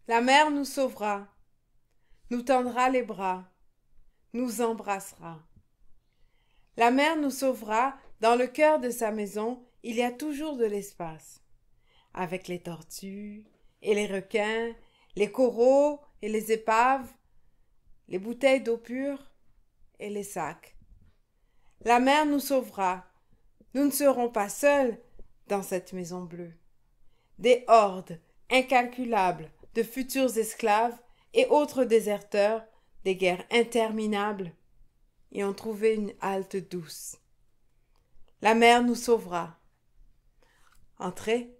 La mer nous sauvera, nous tendra les bras, nous embrassera. La mer nous sauvera, dans le cœur de sa maison, il y a toujours de l'espace. Avec les tortues et les requins, les coraux et les épaves, les bouteilles d'eau pure et les sacs. La mer nous sauvera. Nous ne serons pas seuls dans cette maison bleue. Des hordes incalculables de futurs esclaves et autres déserteurs des guerres interminables y ont trouvé une halte douce. La mer nous sauvera. Entrez.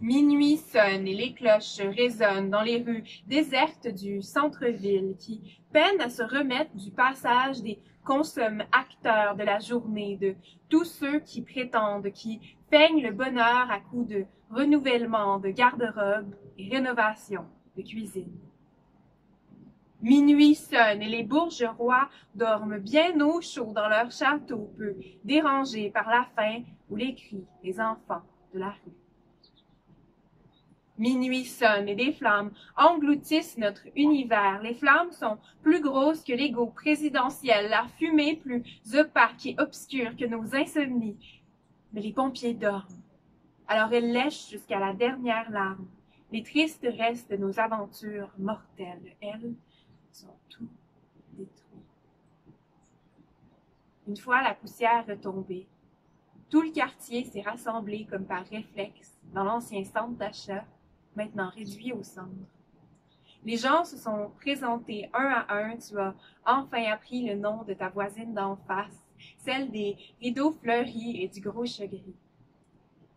Minuit sonne et les cloches résonnent dans les rues désertes du centre-ville qui peinent à se remettre du passage des consommes acteurs de la journée, de tous ceux qui prétendent, qui peignent le bonheur à coups de renouvellement de garde-robe et rénovation de cuisine. Minuit sonne et les bourgeois dorment bien au chaud dans leur château, peu dérangés par la faim ou les cris des enfants de la rue. Minuit sonne et des flammes engloutissent notre univers. Les flammes sont plus grosses que l'ego présidentiel, la fumée plus opaque et obscure que nos insomnies. Mais les pompiers dorment. Alors elles lèchent jusqu'à la dernière larme. Les tristes restes de nos aventures mortelles, elles, sont tout détruits. Une fois la poussière retombée, tout le quartier s'est rassemblé comme par réflexe dans l'ancien centre d'achat, maintenant réduit aux cendres. Les gens se sont présentés un à un. Tu as enfin appris le nom de ta voisine d'en face, celle des rideaux fleuris et du gros chagris.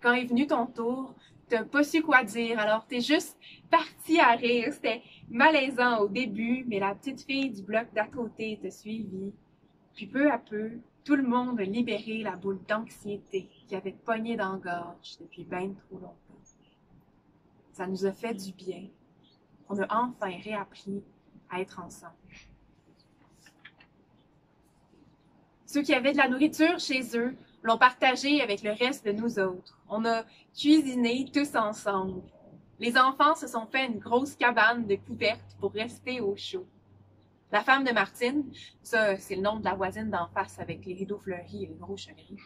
Quand est venu ton tour, t'as pas su quoi dire, alors t'es juste parti à rire. C'était malaisant au début, mais la petite fille du bloc d'à côté t'a suivi. Puis peu à peu, tout le monde a libéré la boule d'anxiété qui avait pogné dans la gorge depuis ben trop longtemps. Ça nous a fait du bien. On a enfin réappris à être ensemble. Ceux qui avaient de la nourriture chez eux l'ont partagée avec le reste de nous autres. On a cuisiné tous ensemble. Les enfants se sont fait une grosse cabane de couvertes pour rester au chaud. La femme de Martine, ça c'est le nom de la voisine d'en face avec les rideaux fleuris et les gros chagris.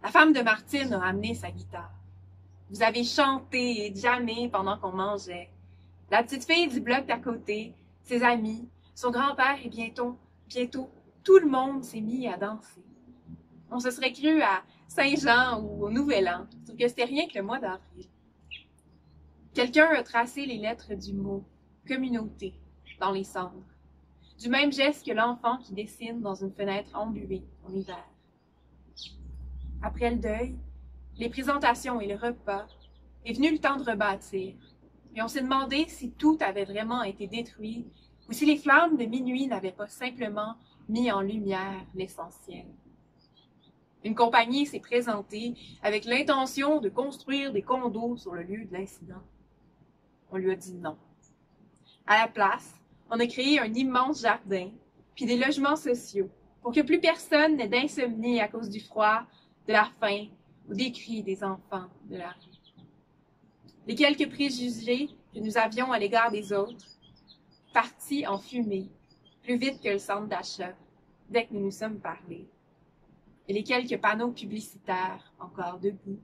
La femme de Martine a amené sa guitare. Vous avez chanté et jammé pendant qu'on mangeait. La petite fille du bloc d'à côté, ses amis, son grand-père et bientôt, tout le monde s'est mis à danser. On se serait cru à Saint-Jean ou au Nouvel An, sauf que c'était rien que le mois d'avril. Quelqu'un a tracé les lettres du mot « communauté » dans les cendres, du même geste que l'enfant qui dessine dans une fenêtre embuée en hiver. Après le deuil, les présentations et le repas, est venu le temps de rebâtir. Et on s'est demandé si tout avait vraiment été détruit ou si les flammes de minuit n'avaient pas simplement mis en lumière l'essentiel. Une compagnie s'est présentée avec l'intention de construire des condos sur le lieu de l'incident. On lui a dit non. À la place, on a créé un immense jardin, puis des logements sociaux, pour que plus personne n'ait d'insomnie à cause du froid, de la faim ou des cris des enfants de la rue. Les quelques préjugés que nous avions à l'égard des autres, partis en fumée, plus vite que le centre d'achat, dès que nous nous sommes parlé. Et les quelques panneaux publicitaires, encore debout,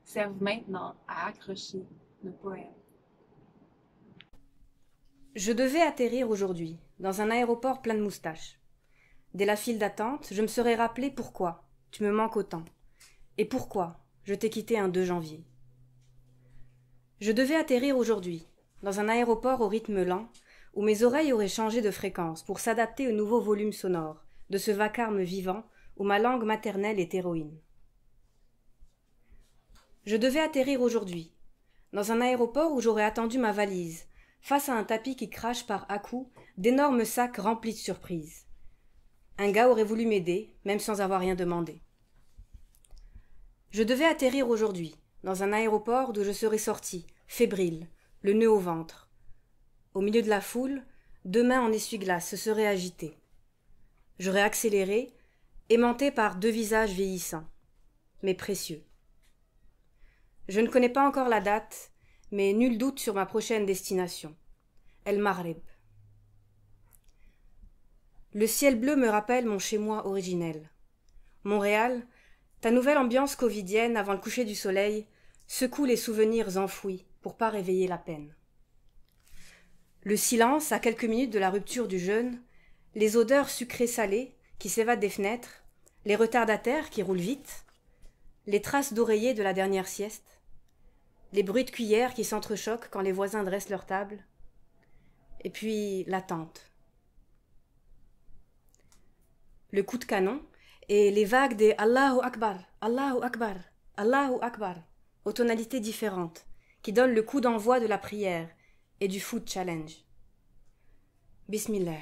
servent maintenant à accrocher nos poèmes. Je devais atterrir aujourd'hui, dans un aéroport plein de moustaches. Dès la file d'attente, je me serais rappelé pourquoi tu me manques autant, et pourquoi je t'ai quitté un 2 janvier. Je devais atterrir aujourd'hui, dans un aéroport au rythme lent, où mes oreilles auraient changé de fréquence pour s'adapter au nouveau volume sonore de ce vacarme vivant où ma langue maternelle est héroïne. Je devais atterrir aujourd'hui, dans un aéroport où j'aurais attendu ma valise, face à un tapis qui crache par à-coups d'énormes sacs remplis de surprises. Un gars aurait voulu m'aider, même sans avoir rien demandé. Je devais atterrir aujourd'hui, dans un aéroport d'où je serais sortie, fébrile, le nœud au ventre. Au milieu de la foule, 2 mains en essuie-glace se seraient agitées. J'aurais accéléré, aimanté par 2 visages vieillissants. mais précieux. Je ne connais pas encore la date, mais nul doute sur ma prochaine destination, El Maghreb. Le ciel bleu me rappelle mon chez-moi originel. Montréal, ta nouvelle ambiance covidienne avant le coucher du soleil secoue les souvenirs enfouis pour pas réveiller la peine. Le silence, à quelques minutes de la rupture du jeûne, les odeurs sucrées-salées qui s'évadent des fenêtres, les retardataires qui roulent vite, les traces d'oreiller de la dernière sieste, les bruits de cuillères qui s'entrechoquent quand les voisins dressent leur table, et puis l'attente. Le coup de canon et les vagues des Allahu Akbar, Allahu Akbar, Allahu Akbar, aux tonalités différentes, qui donnent le coup d'envoi de la prière et du food challenge. Bismillah.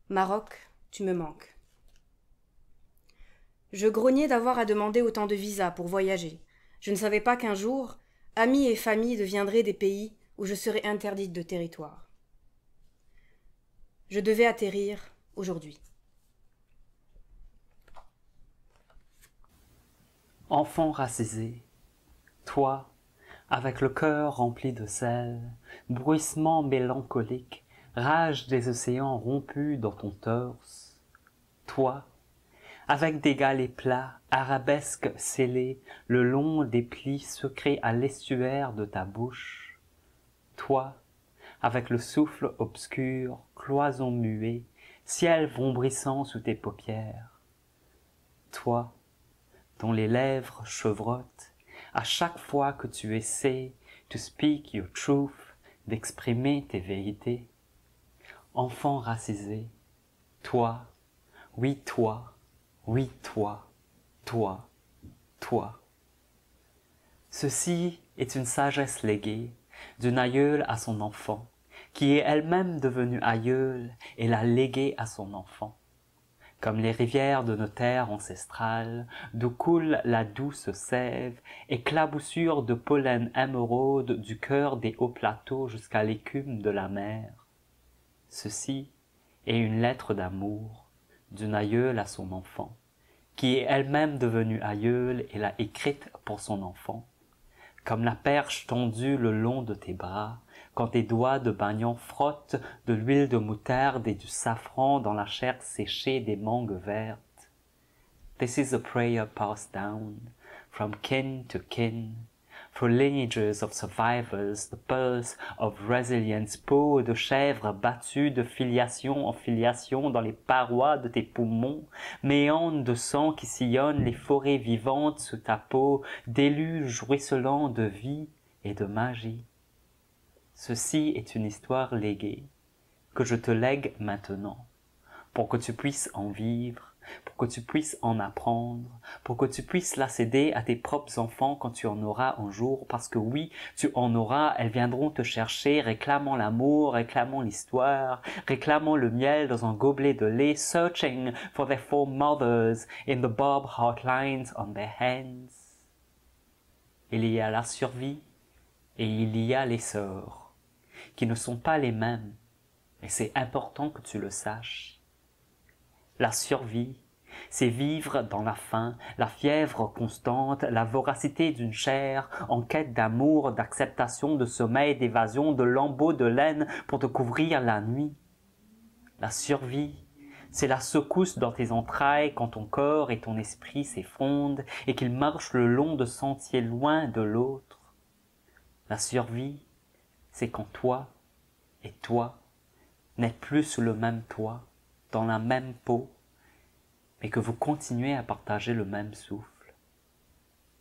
Maroc, tu me manques. Je grognais d'avoir à demander autant de visas pour voyager. Je ne savais pas qu'un jour, amis et famille deviendraient des pays où je serais interdite de territoire. Je devais atterrir aujourd'hui. Enfant racisé, toi, avec le cœur rempli de sel, bruissement mélancolique, rage des océans rompus dans ton torse, toi, avec des galets plats, arabesques scellés, le long des plis secrets à l'estuaire de ta bouche, toi, avec le souffle obscur, cloison muet, ciel vombrissant sous tes paupières, toi, dont les lèvres chevrottent, à chaque fois que tu essaies to speak your truth, d'exprimer tes vérités. Enfant racisé, toi, oui toi, oui toi, toi, toi. Ceci est une sagesse léguée d'une aïeule à son enfant, qui est elle-même devenue aïeule et l'a léguée à son enfant. Comme les rivières de nos terres ancestrales, d'où coule la douce sève, éclaboussure de pollen émeraude du cœur des hauts plateaux jusqu'à l'écume de la mer. Ceci est une lettre d'amour d'une aïeule à son enfant, qui est elle-même devenue aïeule et l'a écrite pour son enfant. Comme la perche tendue le long de tes bras, quand tes doigts de bagnon frottent de l'huile de moutarde et du safran dans la chair séchée des mangues vertes. This is a prayer passed down, from kin to kin, for lineages of survivors, the pulse of resilience, peau de chèvre battue de filiation en filiation dans les parois de tes poumons, méandre de sang qui sillonne les forêts vivantes sous ta peau, déluge ruisselant de vie et de magie. Ceci est une histoire léguée, que je te lègue maintenant, pour que tu puisses en vivre, pour que tu puisses en apprendre, pour que tu puisses la céder à tes propres enfants quand tu en auras un jour, parce que oui, tu en auras, elles viendront te chercher, réclamant l'amour, réclamant l'histoire, réclamant le miel dans un gobelet de lait, searching for their foremothers in the barbed heart lines on their hands. Il y a la survie et il y a l'essor, qui ne sont pas les mêmes, et c'est important que tu le saches. La survie, c'est vivre dans la faim, la fièvre constante, la voracité d'une chair, en quête d'amour, d'acceptation, de sommeil, d'évasion, de lambeaux de laine pour te couvrir la nuit. La survie, c'est la secousse dans tes entrailles quand ton corps et ton esprit s'effondrent et qu'ils marchent le long de sentiers loin de l'autre. La survie, c'est quand toi et toi n'êtes plus sous le même toit, dans la même peau, mais que vous continuez à partager le même souffle.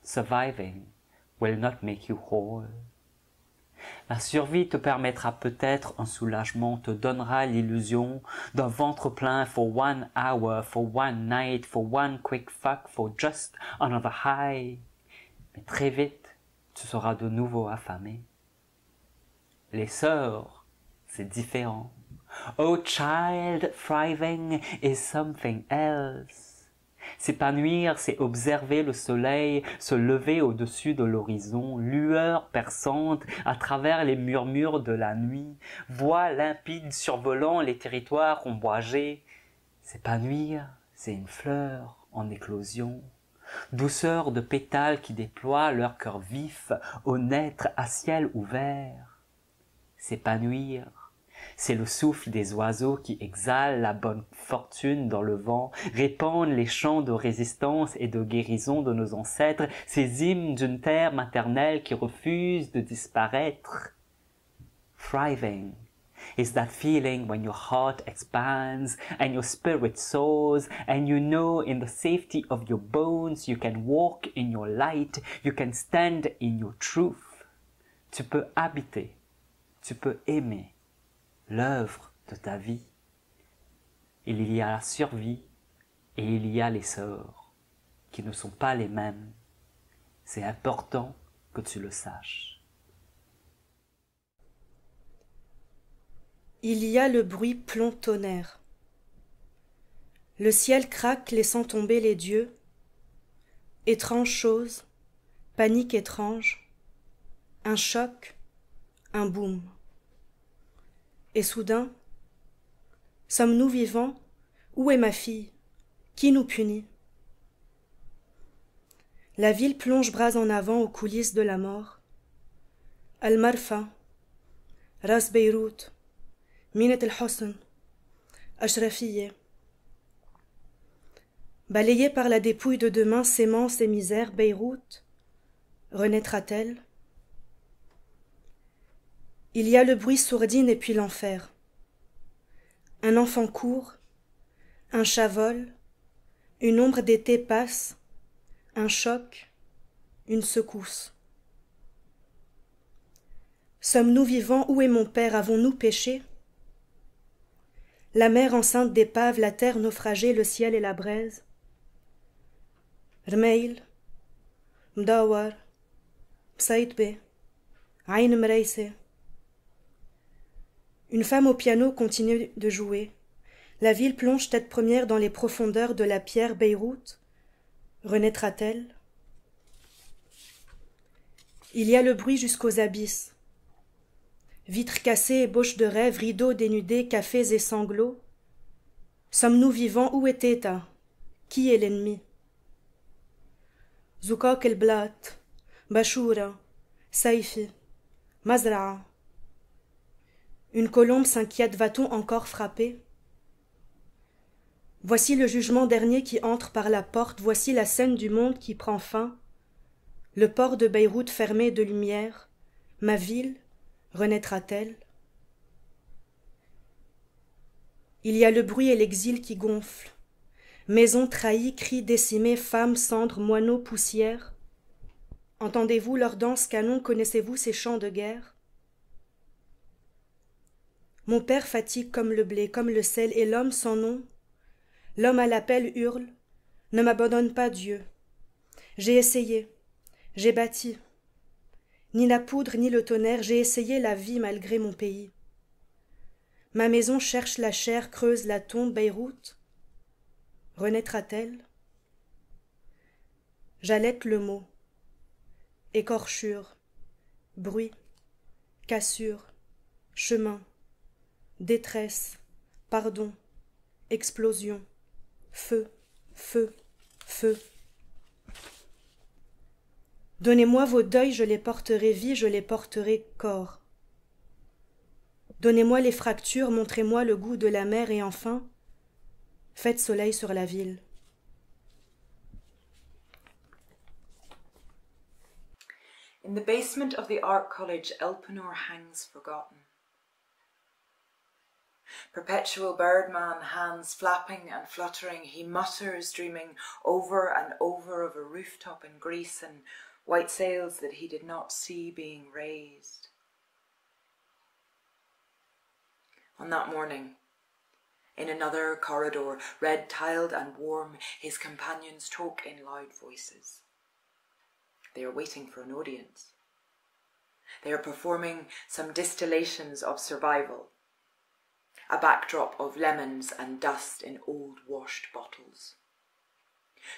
Surviving will not make you whole. La survie te permettra peut-être un soulagement, te donnera l'illusion d'un ventre plein for 1 hour, for 1 night, for one quick fuck, for just another high. Mais très vite, tu seras de nouveau affamé. Les sœurs, c'est différent. Oh child, thriving is something else. S'épanouir, c'est observer le soleil se lever au-dessus de l'horizon, lueur perçante à travers les murmures de la nuit, voix limpide survolant les territoires ombragés. S'épanouir, c'est une fleur en éclosion. douceur de pétales qui déploient leur cœur vif au naître à ciel ouvert. S'épanouir, c'est le souffle des oiseaux qui exhalent la bonne fortune dans le vent, répandent les chants de résistance et de guérison de nos ancêtres, ces hymnes d'une terre maternelle qui refuse de disparaître. Thriving is that feeling when your heart expands and your spirit soars and you know in the safety of your bones you can walk in your light, you can stand in your truth. Tu peux habiter, tu peux aimer l'œuvre de ta vie. Il y a la survie et il y a l'essor qui ne sont pas les mêmes. C'est important que tu le saches. Il y a le bruit plomb-tonnerre. Le ciel craque laissant tomber les dieux. Étrange chose, panique étrange, un choc, un boom. Et soudain, sommes-nous vivants? Où est ma fille? Qui nous punit? La ville plonge bras en avant aux coulisses de la mort. Al-Marfa, Ras Beyrouth, Minat el-Hosn, Ashrafiyeh. Balayée par la dépouille de demain s'aimant ses misères, Beyrouth, renaîtra-t-elle? Il y a le bruit sourdine et puis l'enfer. Un enfant court, un chat vole, une ombre d'été passe, un choc, une secousse. Sommes-nous vivants? Où est mon père? Avons-nous péché? La mer enceinte d'épave, la terre naufragée, le ciel et la braise. Rmeil, Mdawar, Psaïtbe, Aïn Mreise. Une femme au piano continue de jouer. La ville plonge tête première dans les profondeurs de la pierre. Beyrouth renaîtra-t-elle? Il y a le bruit jusqu'aux abysses. Vitres cassées, ébauches de rêves, rideaux dénudés, cafés et sanglots. Sommes-nous vivants? Où est Teta? Qui est l'ennemi? Zoukak el-Blat, Bachoura, Saïfi, Mazra'a. Une colombe s'inquiète, va-t-on encore frapper? Voici le jugement dernier qui entre par la porte, voici la scène du monde qui prend fin. Le port de Beyrouth fermé de lumière, ma ville renaîtra-t-elle? Il y a le bruit et l'exil qui gonflent. Maisons trahies, cris décimés, femmes, cendres, moineaux, poussière. Entendez-vous leur danse canon? Connaissez-vous ces chants de guerre? Mon père fatigue comme le blé, comme le sel, et l'homme sans nom. L'homme à l'appel hurle, ne m'abandonne pas, Dieu. J'ai essayé, j'ai bâti. Ni la poudre ni le tonnerre, j'ai essayé la vie malgré mon pays. Ma maison cherche la chair, creuse la tombe. Beyrouth renaîtra-t-elle? J'allaite le mot. Écorchure, bruit, cassure, chemin, détresse, pardon, explosion, feu, feu, feu. Donnez-moi vos deuils, je les porterai vie, je les porterai corps. Donnez-moi les fractures, montrez-moi le goût de la mer et enfin, faites soleil sur la ville. In the basement of the art college, Elpenor hangs forgotten. Perpetual birdman, hands flapping and fluttering, he mutters, dreaming over and over of a rooftop in Greece and white sails that he did not see being raised. On that morning, in another corridor, red-tiled and warm, his companions talk in loud voices. They are waiting for an audience. They are performing some distillations of survival, a backdrop of lemons and dust in old washed bottles.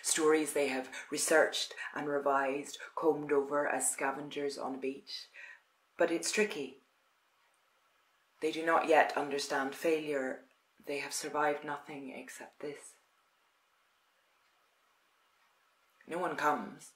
Stories they have researched and revised, combed over as scavengers on a beach. But it's tricky. They do not yet understand failure. They have survived nothing except this. No one comes.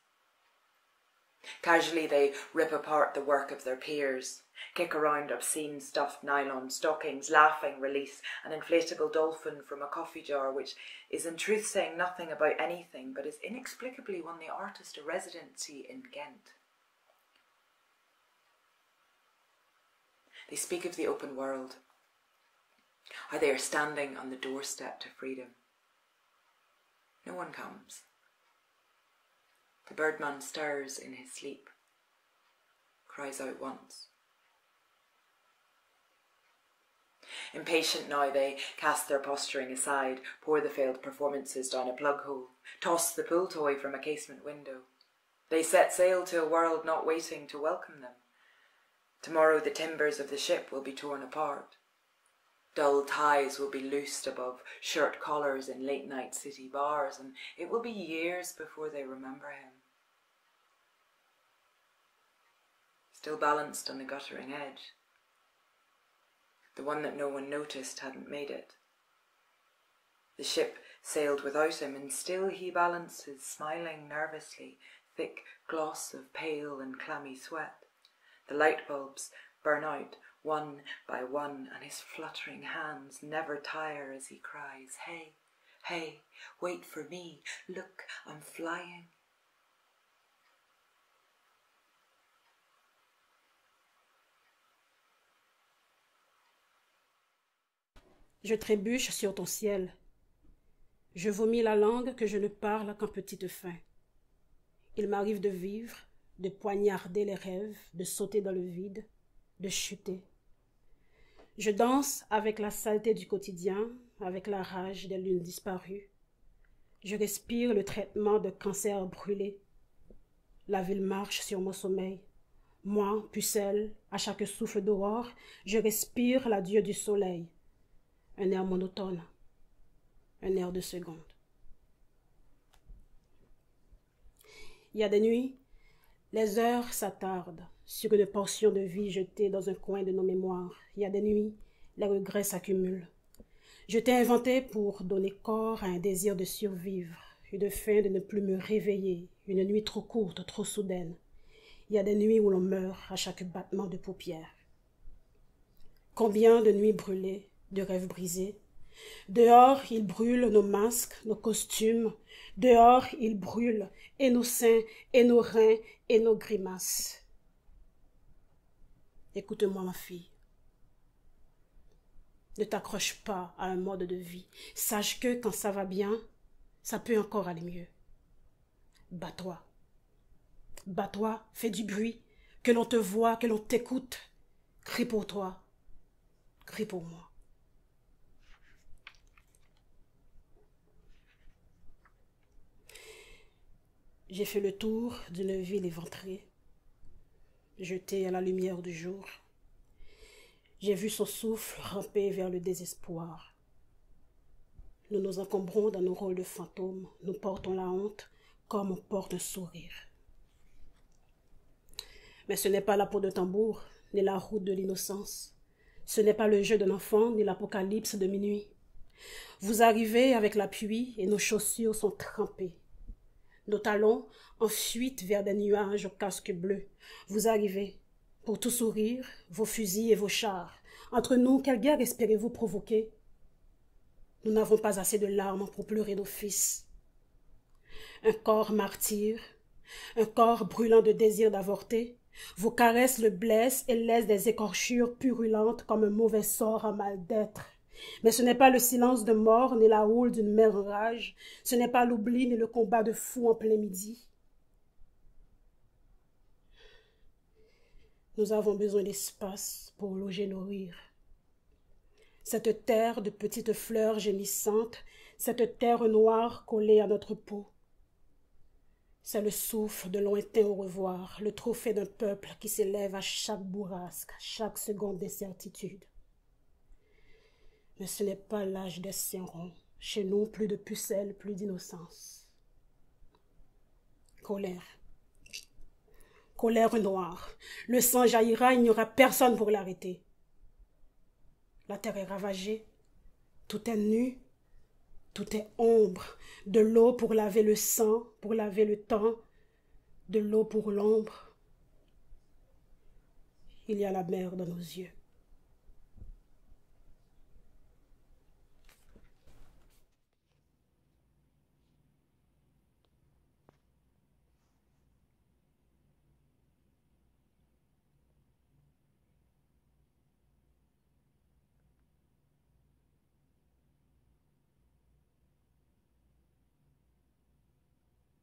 Casually they rip apart the work of their peers, kick around obscene stuffed nylon stockings, laughing release an inflatable dolphin from a coffee jar which is in truth saying nothing about anything but is inexplicably won the artist a residency in Ghent. They speak of the open world, how they are standing on the doorstep to freedom. No one comes. The birdman stirs in his sleep, cries out once. Impatient now, they cast their posturing aside, pour the failed performances down a plug hole, toss the pool toy from a casement window. They set sail to a world not waiting to welcome them. Tomorrow the timbers of the ship will be torn apart. Dull ties will be loosed above shirt collars in late-night city bars, and it will be years before they remember him. Still balanced on the guttering edge. The one that no one noticed hadn't made it. The ship sailed without him, and still he balances, smiling nervously, thick gloss of pale and clammy sweat. The light bulbs burn out one by one, and his fluttering hands never tire as he cries, "Hey, hey, wait for me, look, I'm flying." Je trébuche sur ton ciel. Je vomis la langue que je ne parle qu'en petite faim. Il m'arrive de vivre, de poignarder les rêves, de sauter dans le vide, de chuter. Je danse avec la saleté du quotidien, avec la rage des lunes disparues. Je respire le traitement de cancer brûlé. La ville marche sur mon sommeil. Moi, pucelle, à chaque souffle d'aurore, je respire l'adieu du soleil. Un air monotone, un air de seconde. Il y a des nuits, les heures s'attardent sur une portion de vie jetée dans un coin de nos mémoires. Il y a des nuits, les regrets s'accumulent. Je t'ai inventé pour donner corps à un désir de survivre, une faim de ne plus me réveiller, une nuit trop courte, trop soudaine. Il y a des nuits où l'on meurt à chaque battement de paupières. Combien de nuits brûlées, de rêves brisés. Dehors, ils brûlent nos masques, nos costumes. Dehors, ils brûlent et nos seins, et nos reins, et nos grimaces. Écoute-moi, ma fille. Ne t'accroche pas à un mode de vie. Sache que quand ça va bien, ça peut encore aller mieux. Bats-toi. Bats-toi, fais du bruit, que l'on te voie, que l'on t'écoute. Crie pour toi. Crie pour moi. J'ai fait le tour d'une ville éventrée, jetée à la lumière du jour. J'ai vu son souffle ramper vers le désespoir. Nous nous encombrons dans nos rôles de fantômes, nous portons la honte comme on porte un sourire. Mais ce n'est pas la peau de tambour, ni la route de l'innocence. Ce n'est pas le jeu d'un enfant, ni l'apocalypse de minuit. Vous arrivez avec la pluie et nos chaussures sont trempées. Nos talons en fuite vers des nuages au casque bleu. Vous arrivez, pour tout sourire, vos fusils et vos chars. Entre nous, quelle guerre espérez-vous provoquer? Nous n'avons pas assez de larmes pour pleurer nos fils. Un corps martyr, un corps brûlant de désir d'avorter. Vos caresses le blessent et laissent des écorchures purulentes comme un mauvais sort à mal d'être. Mais ce n'est pas le silence de mort, ni la houle d'une mer en rage. Ce n'est pas l'oubli, ni le combat de fous en plein midi. Nous avons besoin d'espace pour loger nos rires. Cette terre de petites fleurs gémissantes, cette terre noire collée à notre peau. C'est le souffle de lointain au revoir, le trophée d'un peuple qui s'élève à chaque bourrasque, à chaque seconde d'incertitude. Mais ce n'est pas l'âge des serrons. Chez nous, plus de pucelles, plus d'innocence. Colère. Colère noire. Le sang jaillira, il n'y aura personne pour l'arrêter. La terre est ravagée. Tout est nu. Tout est ombre, de l'eau pour laver le sang, pour laver le temps, de l'eau pour l'ombre. Il y a la mer dans nos yeux.